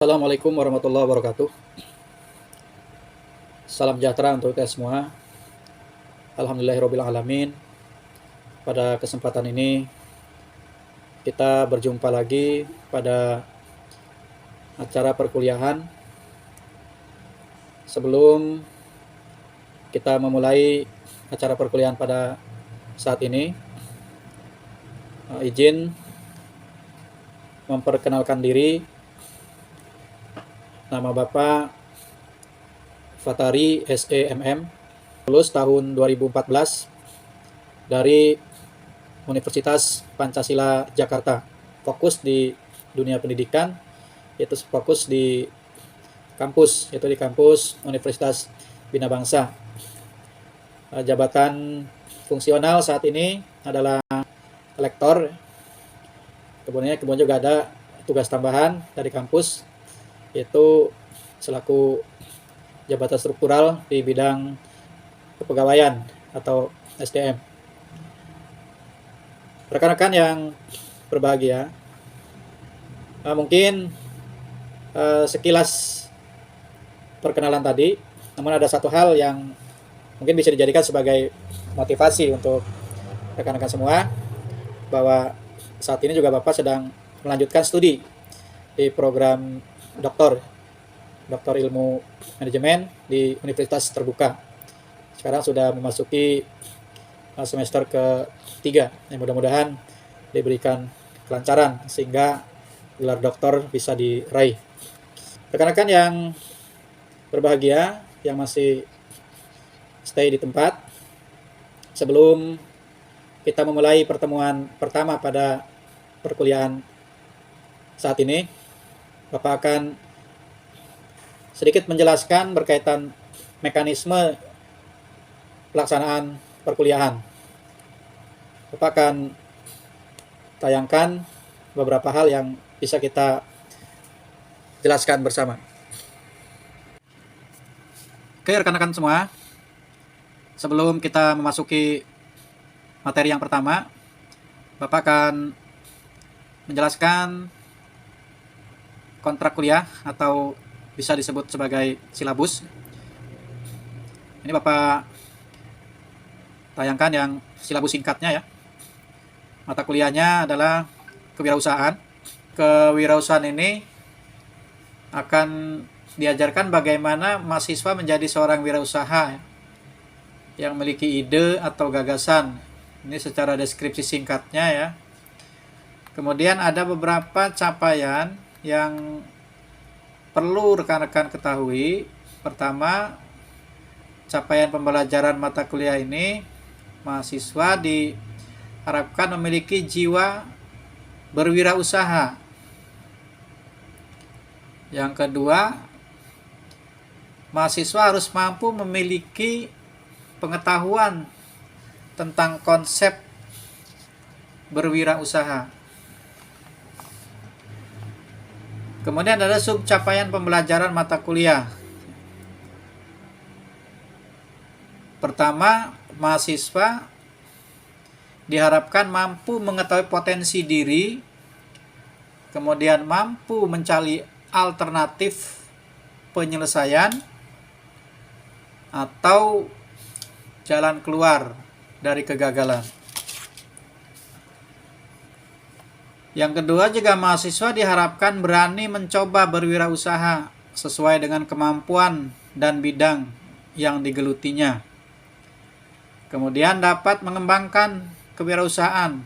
Assalamualaikum warahmatullahi wabarakatuh. Salam sejahtera untuk kita semua. Alhamdulillahirrabbilalamin. Pada kesempatan ini kita berjumpa lagi pada acara perkuliahan. Sebelum kita memulai acara perkuliahan pada saat ini, izin memperkenalkan diri. Nama Bapak Fatari SEMM, lulus tahun 2014 dari Universitas Pancasila Jakarta. Fokus di dunia pendidikan, yaitu fokus di kampus, yaitu di kampus Universitas Bina Bangsa. Jabatan fungsional saat ini adalah lektor. Kemudian juga ada tugas tambahan dari kampus, yaitu selaku jabatan struktural di bidang kepegawaian atau SDM. Rekan-rekan yang berbahagia, mungkin sekilas perkenalan tadi, namun ada satu hal yang mungkin bisa dijadikan sebagai motivasi untuk rekan-rekan semua, bahwa saat ini juga Bapak sedang melanjutkan studi di program doktor ilmu manajemen di Universitas Terbuka. Sekarang sudah memasuki semester ke-3, yang mudah-mudahan diberikan kelancaran sehingga gelar doktor bisa diraih. Rekan-rekan yang berbahagia yang masih stay di tempat, sebelum kita memulai pertemuan pertama pada perkuliahan saat ini, Bapak akan sedikit menjelaskan berkaitan mekanisme pelaksanaan perkuliahan. Bapak akan tayangkan beberapa hal yang bisa kita jelaskan bersama. Oke rekan-rekan semua, sebelum kita memasuki materi yang pertama, Bapak akan menjelaskan kontrak kuliah atau bisa disebut sebagai silabus. Ini Bapak tayangkan yang silabus singkatnya ya. Mata kuliahnya adalah kewirausahaan. Kewirausahaan ini akan diajarkan bagaimana mahasiswa menjadi seorang wirausaha yang memiliki ide atau gagasan. Ini secara deskripsi singkatnya ya. Kemudian ada beberapa capaian yang perlu rekan-rekan ketahui. Pertama, capaian pembelajaran mata kuliah ini, mahasiswa diharapkan memiliki jiwa berwirausaha. Yang kedua, mahasiswa harus mampu memiliki pengetahuan tentang konsep berwirausaha. Kemudian ada subcapaian pembelajaran mata kuliah. Pertama, mahasiswa diharapkan mampu mengetahui potensi diri, kemudian mampu mencari alternatif penyelesaian atau jalan keluar dari kegagalan. Yang kedua, juga mahasiswa diharapkan berani mencoba berwirausaha sesuai dengan kemampuan dan bidang yang digelutinya. Kemudian dapat mengembangkan kewirausahaan,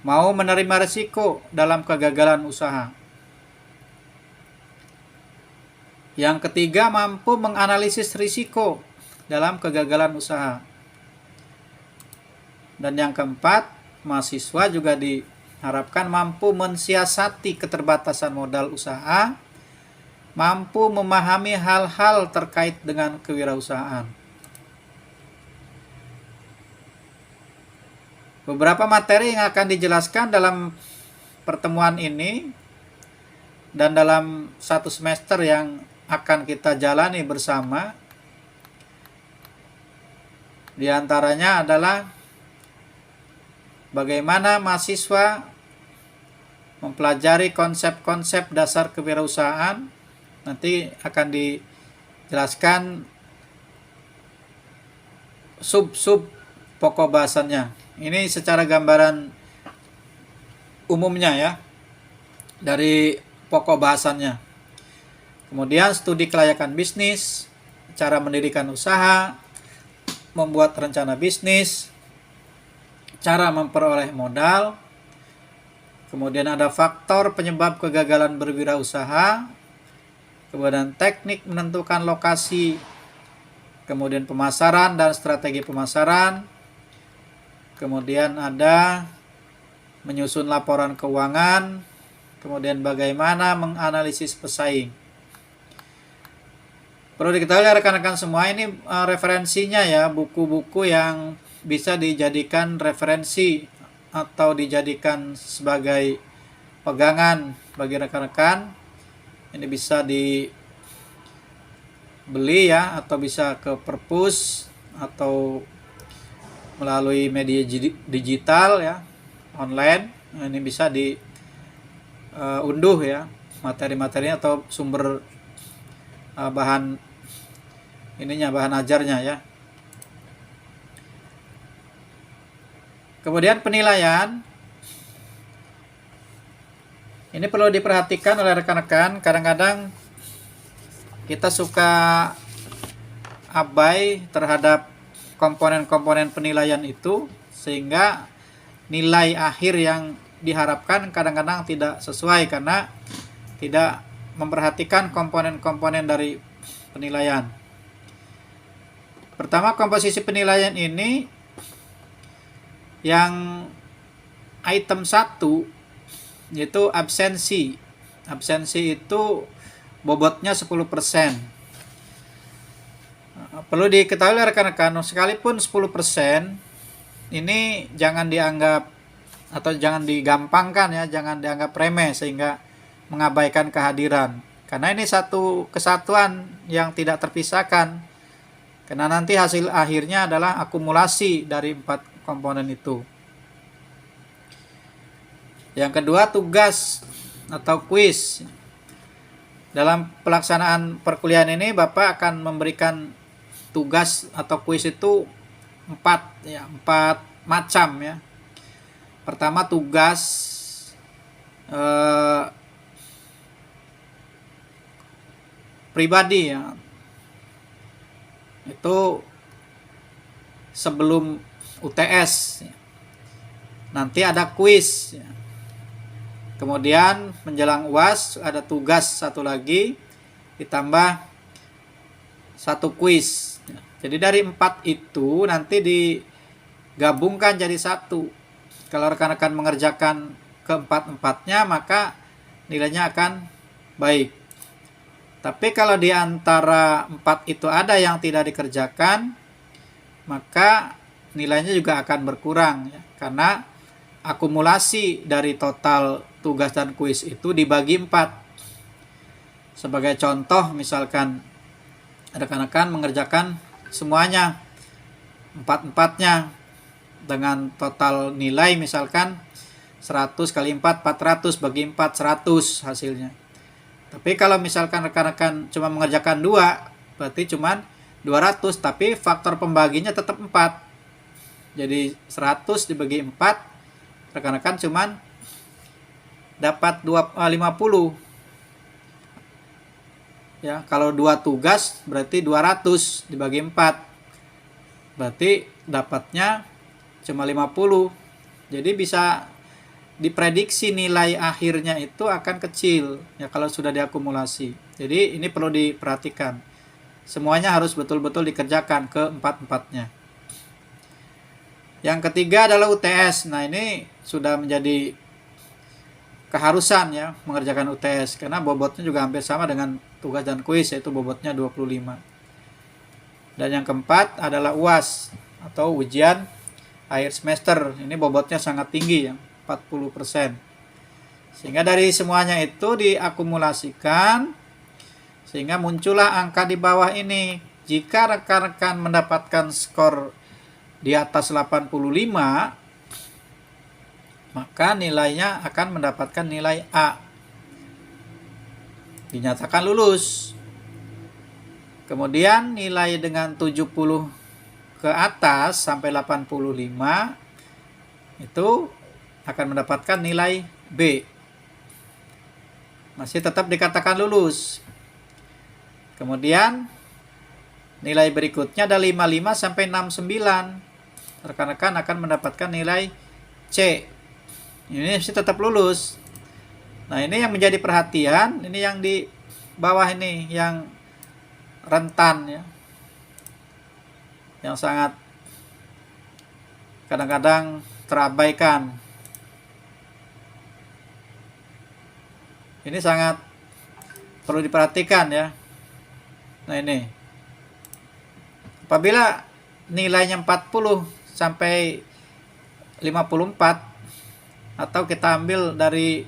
mau menerima risiko dalam kegagalan usaha. Yang ketiga, mampu menganalisis risiko dalam kegagalan usaha. Dan yang keempat, mahasiswa juga diharapkan mampu mensiasati keterbatasan modal usaha, mampu memahami hal-hal terkait dengan kewirausahaan. Beberapa materi yang akan dijelaskan dalam pertemuan ini dan dalam satu semester yang akan kita jalani bersama, di antaranya adalah bagaimana mahasiswa mempelajari konsep-konsep dasar kewirausahaan. Nanti akan dijelaskan sub-sub pokok bahasannya. Ini secara gambaran umumnya ya, dari pokok bahasannya. Kemudian studi kelayakan bisnis, cara mendirikan usaha, membuat rencana bisnis, cara memperoleh modal. Kemudian ada faktor penyebab kegagalan berwirausaha, kemudian teknik menentukan lokasi, kemudian pemasaran dan strategi pemasaran, kemudian ada menyusun laporan keuangan, kemudian bagaimana menganalisis pesaing. Perlu diketahui rekan-rekan semua, ini referensinya ya, buku-buku yang bisa dijadikan referensi atau dijadikan sebagai pegangan bagi rekan-rekan. Ini bisa dibeli ya, atau bisa ke perpus atau melalui media digital ya, online. Ini bisa diunduh ya materi-materinya atau sumber bahan ajarnya ya. Kemudian penilaian. Ini perlu diperhatikan oleh rekan-rekan. Kadang-kadang kita suka abai terhadap komponen-komponen penilaian itu, sehingga nilai akhir yang diharapkan kadang-kadang tidak sesuai karena tidak memperhatikan komponen-komponen dari penilaian. Pertama, komposisi penilaian ini yang item 1 yaitu absensi. Absensi itu bobotnya 10%. Perlu diketahui rekan-rekan, sekalipun 10%, ini jangan dianggap atau jangan digampangkan ya, jangan dianggap remeh sehingga mengabaikan kehadiran. Karena ini satu kesatuan yang tidak terpisahkan. Karena nanti hasil akhirnya adalah akumulasi dari 4 komponen itu. Yang kedua, tugas atau kuis. Dalam pelaksanaan perkuliahan ini Bapak akan memberikan tugas atau kuis itu 4 macam ya. Pertama, tugas pribadi ya, itu sebelum UTS ya. Nanti ada kuis ya. Kemudian menjelang UAS ada tugas satu lagi ditambah 1 kuis ya. Jadi dari 4 itu nanti digabungkan jadi 1. Kalau rekan-rekan mengerjakan keempat-empatnya maka nilainya akan baik. Tapi kalau di antara 4 itu ada yang tidak dikerjakan, maka nilainya juga akan berkurang ya, karena akumulasi dari total tugas dan kuis itu dibagi 4. Sebagai contoh, misalkan rekan-rekan mengerjakan semuanya 4-4-nya dengan total nilai misalkan 100 kali 4 400, bagi 4 100 hasilnya. Tapi kalau misalkan rekan-rekan cuma mengerjakan 2, berarti cuma 200, tapi faktor pembaginya tetap 4. Jadi 100 dibagi 4, rekan-rekan cuma dapat 50. Ya, kalau 2 tugas berarti 200 dibagi 4. Berarti dapatnya cuma 50. Jadi bisa diprediksi nilai akhirnya itu akan kecil ya kalau sudah diakumulasi. Jadi ini perlu diperhatikan. Semuanya harus betul-betul dikerjakan ke-4-4-nya. Yang ketiga adalah UTS. Nah, ini sudah menjadi keharusan ya mengerjakan UTS karena bobotnya juga hampir sama dengan tugas dan kuis, yaitu bobotnya 25. Dan yang keempat adalah UAS atau ujian akhir semester. Ini bobotnya sangat tinggi ya, 40%. Sehingga dari semuanya itu diakumulasikan sehingga muncullah angka di bawah ini. Jika rekan-rekan mendapatkan skor di atas 85, maka nilainya akan mendapatkan nilai A. Dinyatakan lulus. Kemudian nilai dengan 70 ke atas sampai 85 itu akan mendapatkan nilai B. Masih tetap dikatakan lulus. Kemudian nilai berikutnya ada 55 sampai 69. Rekan-rekan akan mendapatkan nilai C. Ini masih tetap lulus. Nah, ini yang menjadi perhatian, ini yang di bawah ini yang rentan ya. Yang sangat kadang-kadang terabaikan. Ini sangat perlu diperhatikan ya. Nah, ini. Apabila nilainya 40 sampai 54 atau kita ambil dari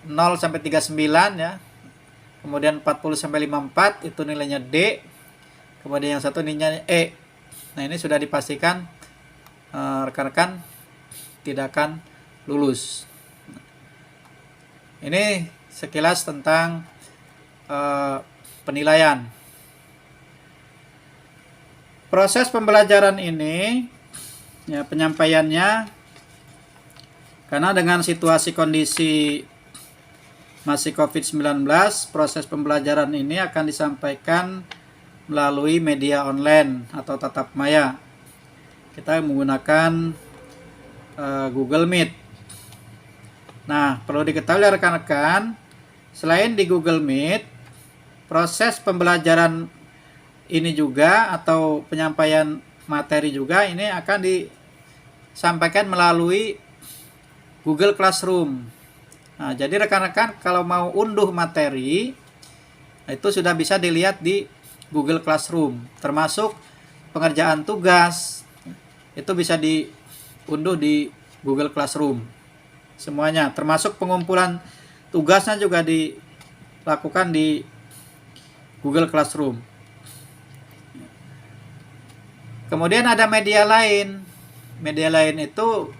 0 sampai 39 ya. Kemudian 40 sampai 54 itu nilainya D. Kemudian yang satu nilainya E. Nah, ini sudah dipastikan rekan-rekan tidak akan lulus. Ini sekilas tentang penilaian. Proses pembelajaran ini ya, penyampaiannya karena dengan situasi kondisi masih COVID-19, proses pembelajaran ini akan disampaikan melalui media online atau tatap maya. Kita menggunakan Google Meet. Nah, perlu diketahui rekan-rekan, selain di Google Meet, proses pembelajaran ini juga atau penyampaian materi juga ini akan disampaikan melalui Google Classroom. Nah, jadi rekan-rekan kalau mau unduh materi, itu sudah bisa dilihat di Google Classroom. Termasuk pengerjaan tugas, itu bisa diunduh di Google Classroom. Semuanya, termasuk pengumpulan tugasnya juga dilakukan di Google Classroom. Kemudian ada media lain. Media lain itu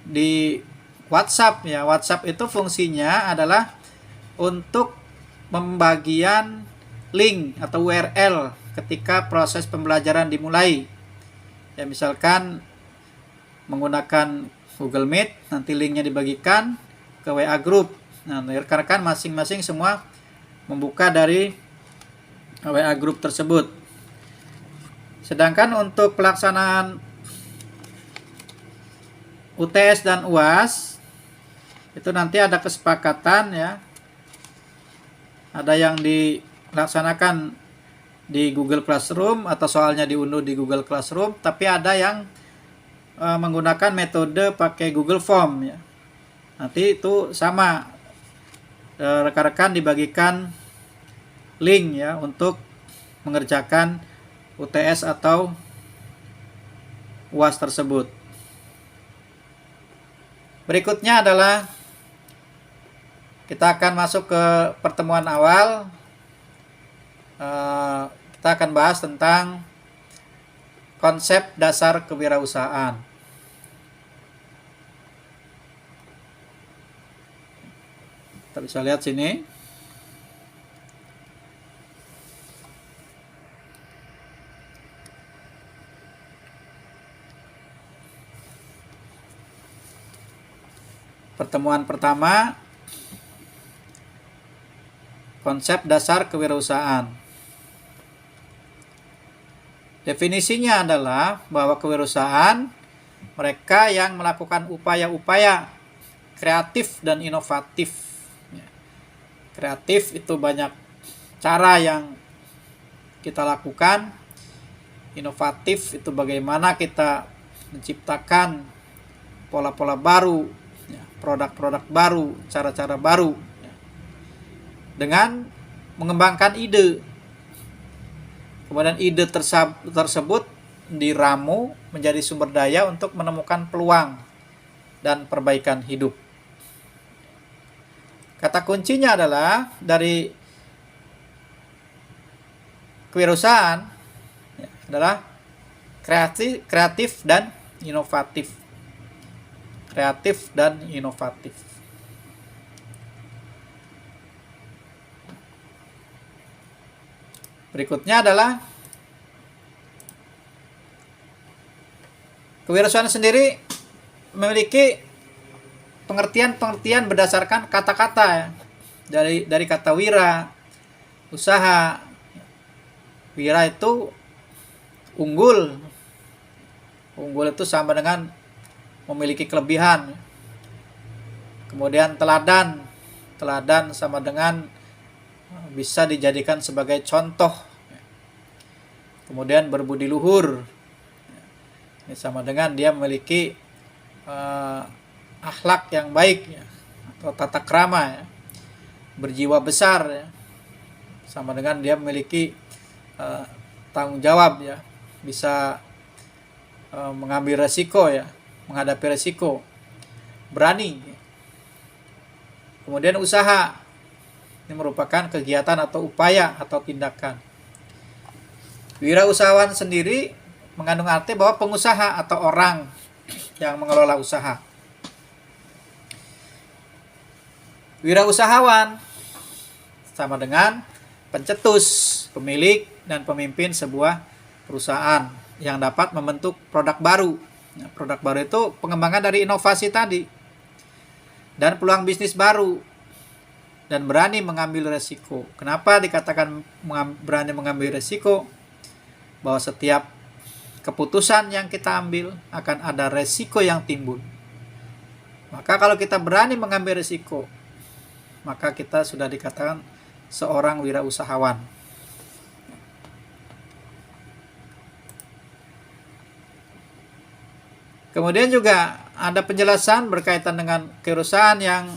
di WhatsApp ya. WhatsApp itu fungsinya adalah untuk pembagian link atau URL ketika proses pembelajaran dimulai. Ya, misalkan menggunakan Google Meet, nanti linknya dibagikan ke WA Group. Nah, rekan-rekan masing-masing semua membuka dari WA Group tersebut. Sedangkan untuk pelaksanaan UTS dan UAS itu nanti ada kesepakatan ya. Ada yang dilaksanakan di Google Classroom atau soalnya diunduh di Google Classroom, tapi ada yang menggunakan metode pakai Google Form ya. Nanti itu sama, rekan-rekan dibagikan link ya untuk mengerjakan UTS atau UAS tersebut. Berikutnya adalah kita akan masuk ke pertemuan awal. Kita akan bahas tentang konsep dasar kewirausahaan. Kita bisa lihat sini. Pertemuan pertama, konsep dasar kewirausahaan. Definisinya adalah bahwa kewirausahaan mereka yang melakukan upaya-upaya kreatif dan inovatif. Kreatif itu banyak cara yang kita lakukan. Inovatif itu bagaimana kita menciptakan pola-pola baru, produk-produk baru, cara-cara baru, dengan mengembangkan ide. Kemudian ide tersebut diramu menjadi sumber daya untuk menemukan peluang dan perbaikan hidup. Kata kuncinya adalah dari kewirausahaan adalah kreatif dan inovatif. kreatif, dan inovatif. Berikutnya adalah kewirausahaan sendiri memiliki pengertian berdasarkan kata-kata ya. Dari kata wira, usaha. Wira itu unggul. Unggul itu sama dengan memiliki kelebihan. Kemudian teladan. Teladan sama dengan bisa dijadikan sebagai contoh. Kemudian berbudi luhur. Ini sama dengan dia memiliki akhlak yang baik ya, atau tata krama ya. Berjiwa besar ya. Sama dengan dia memiliki tanggung jawab ya, bisa mengambil resiko ya, menghadapi resiko, berani. Kemudian usaha, ini merupakan kegiatan atau upaya atau tindakan. Wirausahawan sendiri mengandung arti bahwa pengusaha atau orang yang mengelola usaha. Wirausahawan sama dengan pencetus, pemilik, dan pemimpin sebuah perusahaan yang dapat membentuk produk baru. Nah, produk baru itu pengembangan dari inovasi tadi dan peluang bisnis baru, dan berani mengambil resiko. Kenapa dikatakan berani mengambil resiko? Bahwa setiap keputusan yang kita ambil akan ada resiko yang timbul. Maka kalau kita berani mengambil resiko, maka kita sudah dikatakan seorang wirausahawan. Kemudian juga ada penjelasan berkaitan dengan kewirausahaan yang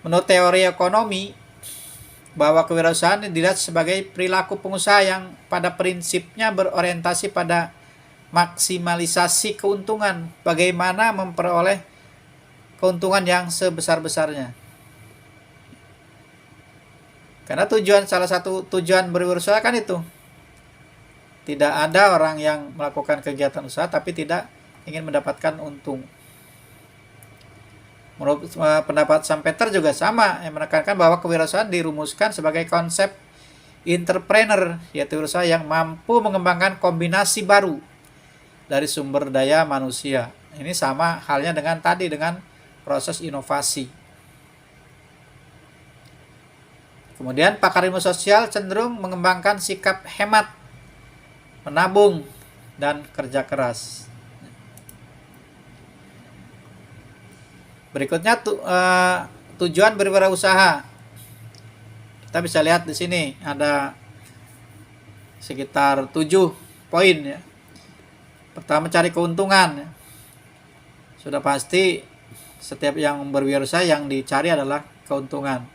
menurut teori ekonomi, bahwa kewirausahaan dilihat sebagai perilaku pengusaha yang pada prinsipnya berorientasi pada maksimalisasi keuntungan, bagaimana memperoleh keuntungan yang sebesar-besarnya. Karena salah satu tujuan berwirausaha kan itu. Tidak ada orang yang melakukan kegiatan usaha tapi tidak ingin mendapatkan untung. Menurut pendapat Schumpeter juga sama, yang menekankan bahwa kewirausahaan dirumuskan sebagai konsep entrepreneur, yaitu wirausaha yang mampu mengembangkan kombinasi baru dari sumber daya manusia. Ini sama halnya dengan tadi, dengan proses inovasi. Kemudian pakar ilmu sosial cenderung mengembangkan sikap hemat, menabung, dan kerja keras. Berikutnya tujuan berwirausaha. Kita bisa lihat di sini ada sekitar 7 poin ya. Pertama, cari keuntungan. Sudah pasti setiap yang berwirausaha yang dicari adalah keuntungan.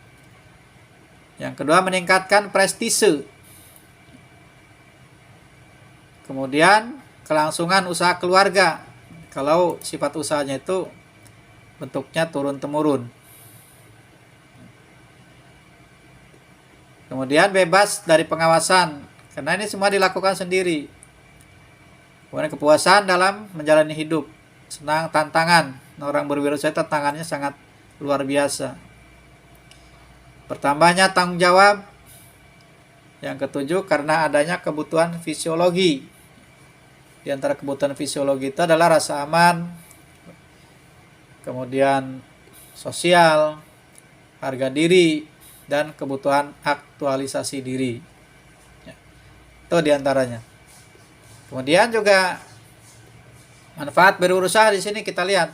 Yang kedua, meningkatkan prestise. Kemudian kelangsungan usaha keluarga. Kalau sifat usahanya itu bentuknya turun-temurun. Kemudian bebas dari pengawasan, karena ini semua dilakukan sendiri. Kemudian kepuasan dalam menjalani hidup, senang tantangan. Orang berwirausaha tantangannya sangat luar biasa. Bertambahnya tanggung jawab. Yang ketujuh, karena adanya kebutuhan fisiologi. Di antara kebutuhan fisiologi itu adalah rasa aman, kemudian sosial, harga diri, dan kebutuhan aktualisasi diri. Ya, itu diantaranya. Kemudian juga manfaat berwirausaha di sini kita lihat.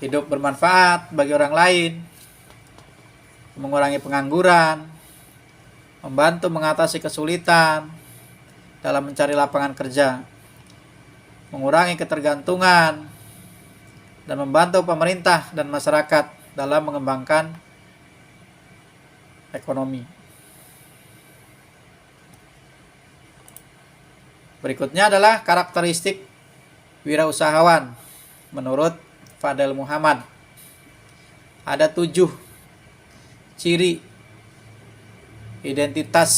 Hidup bermanfaat bagi orang lain, mengurangi pengangguran, membantu mengatasi kesulitan dalam mencari lapangan kerja, mengurangi ketergantungan, dan membantu pemerintah dan masyarakat dalam mengembangkan ekonomi. Berikutnya adalah karakteristik wirausahawan menurut Fadel Muhammad. Ada 7 ciri identitas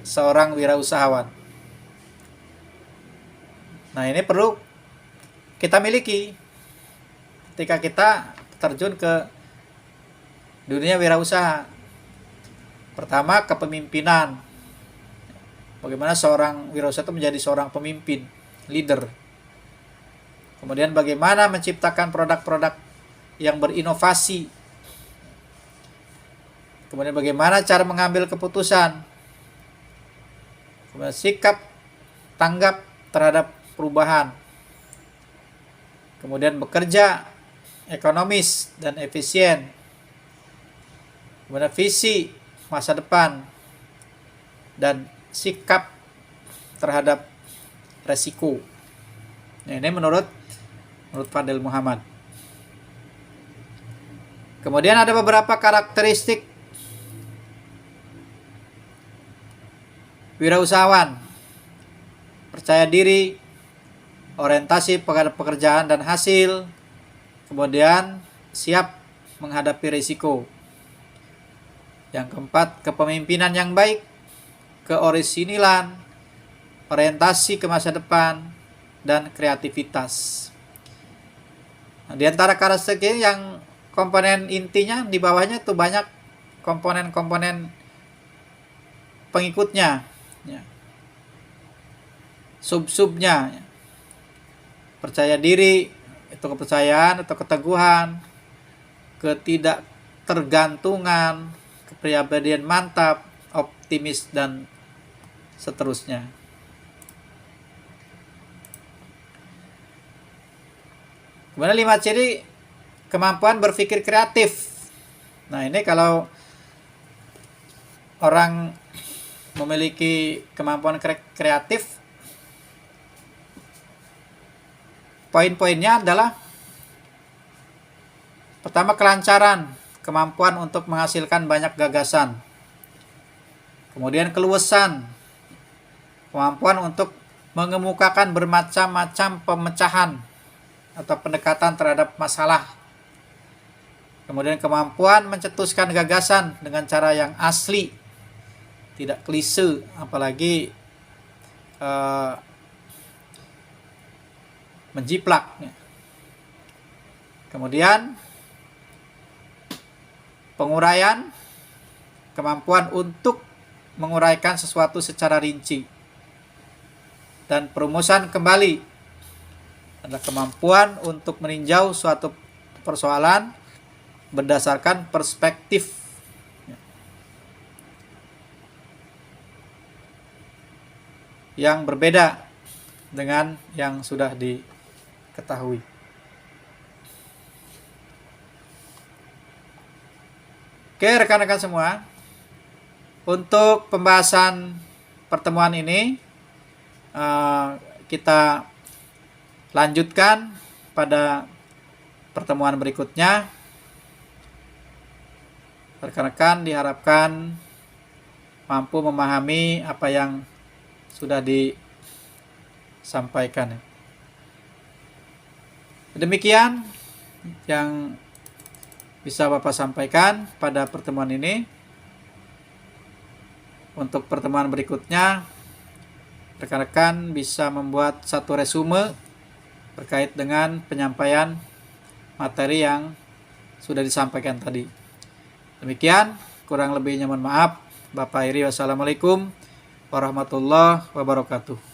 seorang wirausahawan. Nah, ini perlu kita miliki ketika kita terjun ke dunia wirausaha. Pertama, kepemimpinan. Bagaimana seorang wirausaha itu menjadi seorang pemimpin, leader. Kemudian bagaimana menciptakan produk-produk yang berinovasi. Kemudian bagaimana cara mengambil keputusan. Kemudian sikap tanggap terhadap perubahan. Kemudian bekerja ekonomis dan efisien. Kemudian visi masa depan dan sikap terhadap resiko. Nah, ini menurut Fadil Muhammad. Kemudian ada beberapa karakteristik wirausahawan: percaya diri, orientasi pada pekerjaan dan hasil, kemudian siap menghadapi risiko. Yang keempat, kepemimpinan yang baik, keorisinilan, orientasi ke masa depan, dan kreativitas. Nah, di antara karakteristik yang komponen intinya, di bawahnya itu banyak komponen-komponen pengikutnya, ya. Sub-subnya, ya. Percaya diri itu kepercayaan atau keteguhan, ketidaktergantungan, kepribadian mantap, optimis, dan seterusnya. Kemudian 5 ciri kemampuan berpikir kreatif. Nah, ini kalau orang memiliki kemampuan kreatif, poin-poinnya adalah: pertama, kelancaran, kemampuan untuk menghasilkan banyak gagasan. Kemudian keluasan, kemampuan untuk mengemukakan bermacam-macam pemecahan atau pendekatan terhadap masalah. Kemudian kemampuan mencetuskan gagasan dengan cara yang asli, tidak klise, apalagi menjiplak. Kemudian penguraian, kemampuan untuk menguraikan sesuatu secara rinci. Dan perumusan kembali adalah kemampuan untuk meninjau suatu persoalan berdasarkan perspektif yang berbeda dengan yang sudah diketahui. Oke, rekan-rekan semua, untuk pembahasan pertemuan ini kita lanjutkan pada pertemuan berikutnya. Rekan-rekan diharapkan mampu memahami apa yang sudah disampaikan. Demikian yang bisa Bapak sampaikan pada pertemuan ini. Untuk pertemuan berikutnya, rekan-rekan bisa membuat satu resume terkait dengan penyampaian materi yang sudah disampaikan tadi. Demikian, kurang lebihnya mohon maaf. Bapak Iri, wassalamualaikum warahmatullahi wabarakatuh.